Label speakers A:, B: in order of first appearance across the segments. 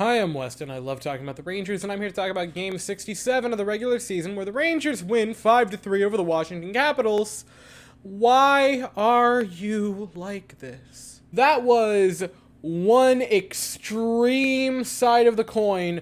A: Hi, I'm Weston. I love talking about the Rangers, and I'm here to talk about Game 67 of the regular season, where the Rangers win 5-3 over the Washington Capitals. Why are you like this? That was one extreme side of the coin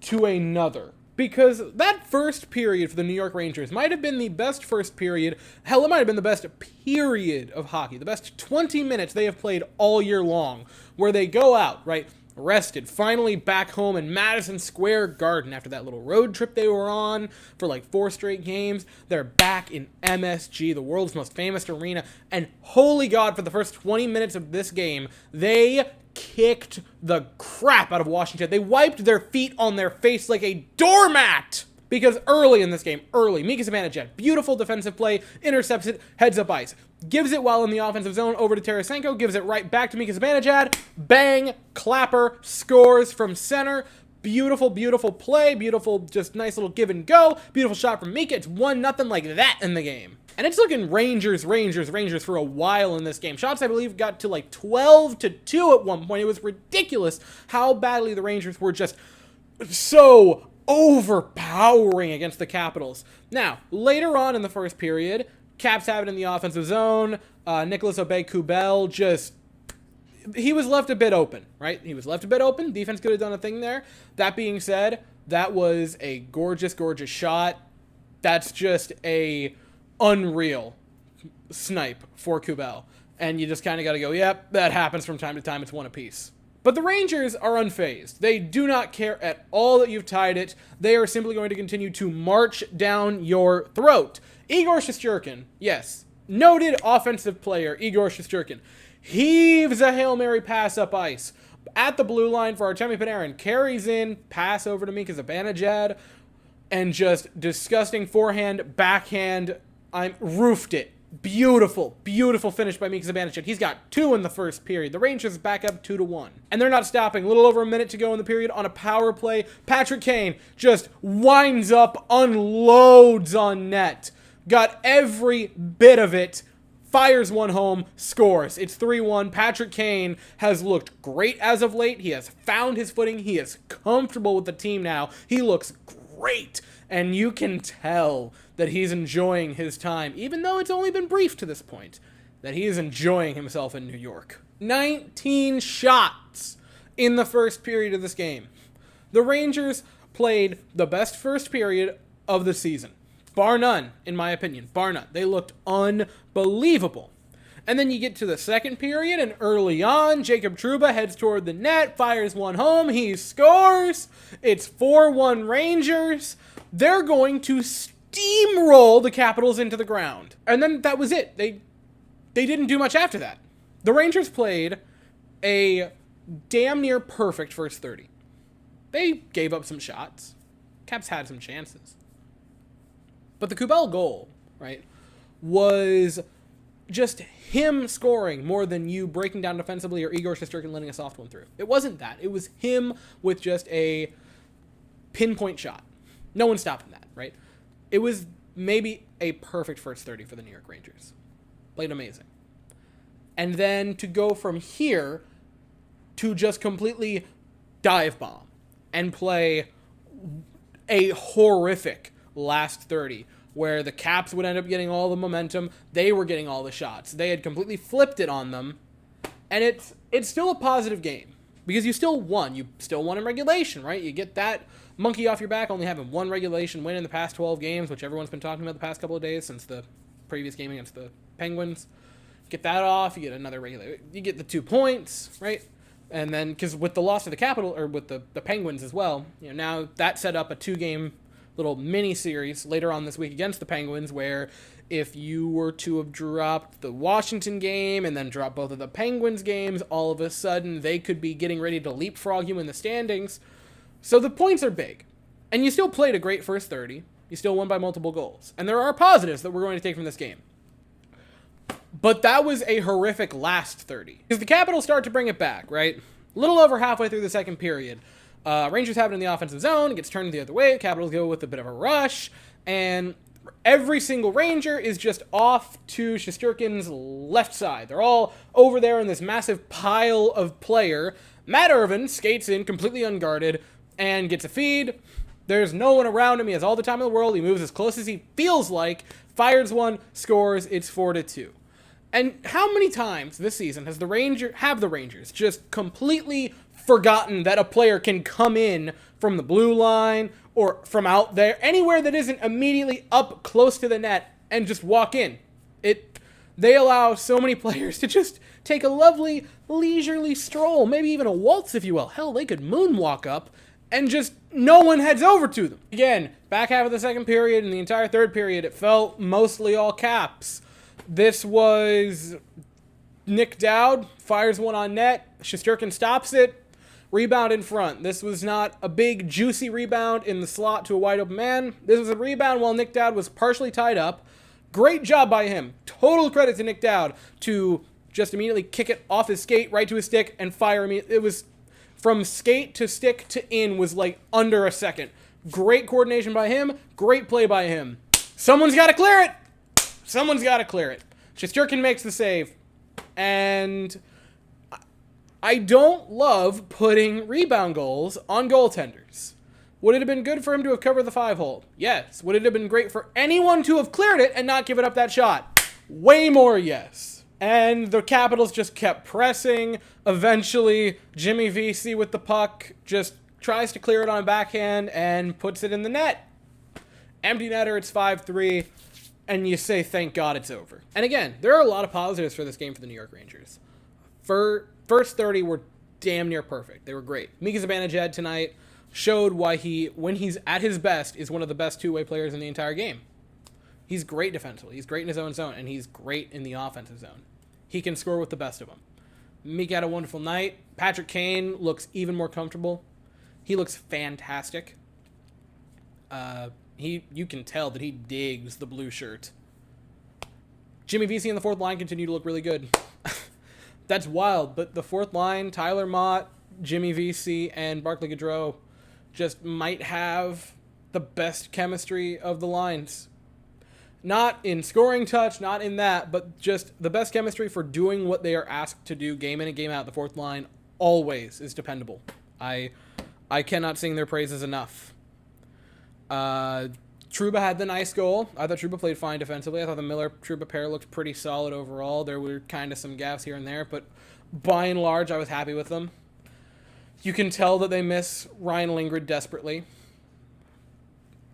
A: to another. Because that first period for the New York Rangers might have been the best first period. Hell, it might have been the best period of hockey. The best 20 minutes they have played all year long. Where they go out, right, rested, finally back home in Madison Square Garden after that little road trip they were on for like 4 straight games. They're back in MSG, the world's most famous arena. And holy God, for the first 20 minutes of this game, they kicked the crap out of Washington. They wiped their feet on their face like a doormat. Because early in this game, Mika Zibanejad, beautiful defensive play, intercepts it, heads up ice. Gives it while in the offensive zone over to Tarasenko, gives it right back to Mika Zibanejad. Bang, clapper, scores from center. Beautiful, beautiful play, beautiful, just nice little give and go. Beautiful shot from Mika. It's 1-0 like that in the game. And it's looking Rangers for a while in this game. Shots, I believe, got to like 12-2 at one point. It was ridiculous how badly the Rangers were just so overpowering against the Capitals. Now, later on in the first period, Caps have it in the offensive zone. Nicolas Aube-Kubel he was left a bit open, right? He was left a bit open. Defense could have done a thing there. That being said, that was a gorgeous, gorgeous shot. That's just a unreal snipe for Kubel. And you just kind of got to go, yep, that happens from time to time. It's one apiece. But the Rangers are unfazed. They do not care at all that you've tied it. They are simply going to continue to march down your throat. Igor Shesterkin, yes, noted offensive player, Igor Shesterkin, heaves a Hail Mary pass up ice at the blue line for Artemi Panarin, carries in, pass over to Mika Zibanejad, and just disgusting forehand, backhand, roofed it. Beautiful, beautiful finish by Mika Zibanejad. He's got 2 in the first period. The Rangers back up 2-1. And they're not stopping. A little over a minute to go in the period on a power play. Patrick Kane just winds up, unloads on net. Got every bit of it. Fires one home, scores. It's 3-1. Patrick Kane has looked great as of late. He has found his footing. He is comfortable with the team now. He looks great. And you can tell that he's enjoying his time, even though it's only been brief to this point, that he is enjoying himself in New York. 19 shots in the first period of this game. The Rangers played the best first period of the season. Bar none, in my opinion. Bar none. They looked unbelievable. And then you get to the second period, and early on, Jacob Trouba heads toward the net, fires one home, he scores. It's 4-1 Rangers. They're going to steamroll the Capitals into the ground. And then that was it. They didn't do much after that. The Rangers played a damn near perfect first 30. They gave up some shots. Caps had some chances. But the Kubel goal, right, was just him scoring more than you breaking down defensively or Igor Shesterkin letting a soft one through. It wasn't that. It was him with just a pinpoint shot. No one stopping that, right? It was maybe a perfect first 30 for the New York Rangers. Played amazing. And then to go from here to just completely dive bomb and play a horrific last 30 where the Caps would end up getting all the momentum. They were getting all the shots. They had completely flipped it on them. And it's still a positive game because you still won. You still won in regulation, right? You get that monkey off your back, only having one regulation win in the past 12 games, which everyone's been talking about the past couple of days since the previous game against the Penguins. Get that off, you get another you get the 2 points, right? And then, because with the loss to the Capital, or with the Penguins as well, now that set up a 2-game little mini series later on this week against the Penguins, where if you were to have dropped the Washington game and then dropped both of the Penguins games, all of a sudden they could be getting ready to leapfrog you in the standings. So the points are big. And you still played a great first 30. You still won by multiple goals. And there are positives that we're going to take from this game. But that was a horrific last 30. Because the Capitals start to bring it back, right? A little over halfway through the second period. Rangers have it in the offensive zone. It gets turned the other way. Capitals go with a bit of a rush. And every single Ranger is just off to Shesterkin's left side. They're all over there in this massive pile of player Matt Irvin skates in completely unguarded and gets a feed. There's no one around him. He has all the time in the world. He moves as close as he feels like, fires one, scores. It's 4-2. And how many times this season have the Rangers just completely forgotten that a player can come in from the blue line or from out there, anywhere that isn't immediately up close to the net, and just walk in? They allow so many players to just take a lovely, leisurely stroll, maybe even a waltz, if you will. Hell, they could moonwalk up, and just no one heads over to them. Again, back half of the second period and the entire third period, it felt mostly all caps. This was Nick Dowd, fires one on net, Shesterkin stops it, rebound in front. This was not a big, juicy rebound in the slot to a wide open man. This was a rebound while Nick Dowd was partially tied up. Great job by him. Total credit to Nick Dowd to just immediately kick it off his skate right to his stick and fire him. It was from skate to stick to in was like under a second. Great coordination by him. Great play by him. Someone's got to clear it. Someone's got to clear it. Shesterkin makes the save. And I don't love putting rebound goals on goaltenders. Would it have been good for him to have covered the 5-hole? Yes. Would it have been great for anyone to have cleared it and not given up that shot? Way more yes. And the Capitals just kept pressing. Eventually, Jimmy Vesey with the puck just tries to clear it on a backhand and puts it in the net. Empty netter, it's 5-3, and you say, thank God it's over. And again, there are a lot of positives for this game for the New York Rangers. First 30 were damn near perfect. They were great. Mika Zibanejad tonight showed why when he's at his best, is one of the best two-way players in the entire game. He's great defensively. He's great in his own zone, and he's great in the offensive zone. He can score with the best of them. Mika had a wonderful night. Patrick Kane looks even more comfortable. He looks fantastic. You can tell that he digs the blue shirt. Jimmy Vesey in the fourth line continue to look really good. That's wild, but the fourth line, Tyler Mott, Jimmy Vesey, and Barclay Goodrow just might have the best chemistry of the lines. Not in scoring touch, not in that, but just the best chemistry for doing what they are asked to do game in and game out. The fourth line always is dependable. I cannot sing their praises enough. Trouba had the nice goal. I thought Trouba played fine defensively. I thought the Miller-Trouba pair looked pretty solid overall. There were kind of some gaps here and there, but by and large, I was happy with them. You can tell that they miss Ryan Lindgren desperately.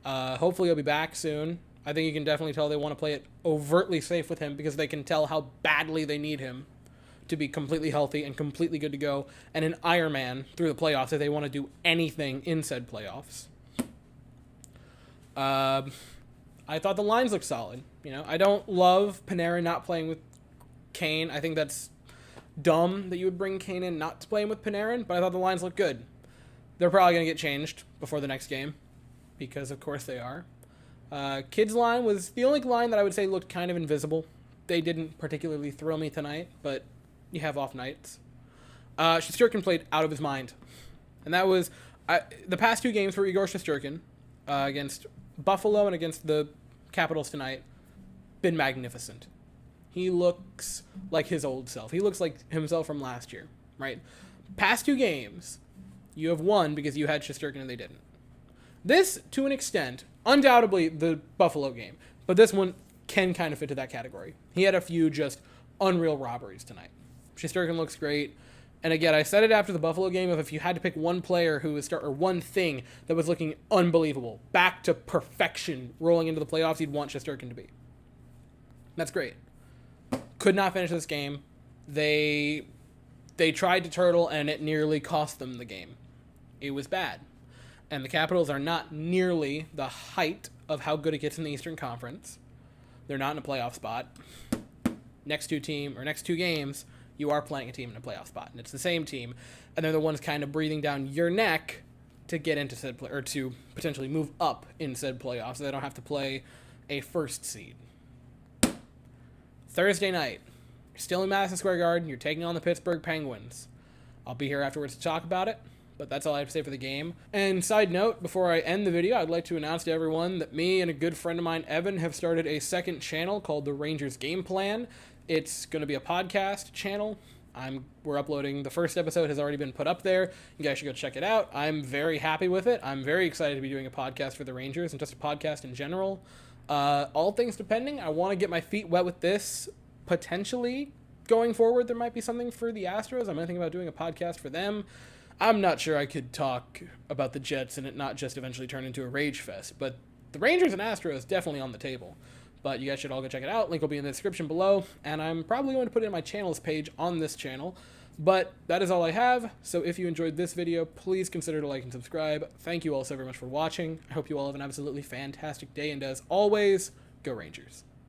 A: Hopefully he'll be back soon. I think you can definitely tell they want to play it overtly safe with him because they can tell how badly they need him to be completely healthy and completely good to go and an Ironman through the playoffs if they want to do anything in said playoffs. I thought the lines looked solid. I don't love Panarin not playing with Kane. I think that's dumb that you would bring Kane in not to play him with Panarin, but I thought the lines looked good. They're probably going to get changed before the next game because, of course, they are. Kids' line was the only line that I would say looked kind of invisible. They didn't particularly thrill me tonight, but you have off nights. Shesterkin played out of his mind. And that was the past two games for Igor Shesterkin against Buffalo and against the Capitals tonight, been magnificent. He looks like his old self. He looks like himself from last year, right? Past two games, you have won because you had Shesterkin and they didn't. This, to an extent, undoubtedly the Buffalo game, but this one can kind of fit to that category. He had a few just unreal robberies tonight. Shesterkin looks great. And again, I said it after the Buffalo game, if you had to pick one player who was or one thing that was looking unbelievable, back to perfection, rolling into the playoffs, you'd want Shesterkin to be. That's great. Could not finish this game. They tried to turtle, and it nearly cost them the game. It was bad. And the Capitals are not nearly the height of how good it gets in the Eastern Conference. They're not in a playoff spot. Next two games, you are playing a team in a playoff spot, and it's the same team, and they're the ones kind of breathing down your neck to get into said play, or to potentially move up in said playoffs, so they don't have to play a first seed. Thursday night, you're still in Madison Square Garden. You're taking on the Pittsburgh Penguins. I'll be here afterwards to talk about it, but that's all I have to say for the game. And side note, before I end the video, I'd like to announce to everyone that me and a good friend of mine, Evan, have started a second channel called The Rangers Game Plan. It's going to be a podcast channel. We're uploading. The first episode has already been put up there. You guys should go check it out. I'm very happy with it. I'm very excited to be doing a podcast for the Rangers and just a podcast in general. All things depending, I want to get my feet wet with this. Potentially going forward, there might be something for the Astros. I'm going to think about doing a podcast for them. I'm not sure I could talk about the Jets and it not just eventually turn into a rage fest, but the Rangers and Astros definitely on the table. But you guys should all go check it out. Link will be in the description below, and I'm probably going to put it in my channels page on this channel. But that is all I have, so if you enjoyed this video, please consider to like and subscribe. Thank you all so very much for watching. I hope you all have an absolutely fantastic day, and as always, go Rangers.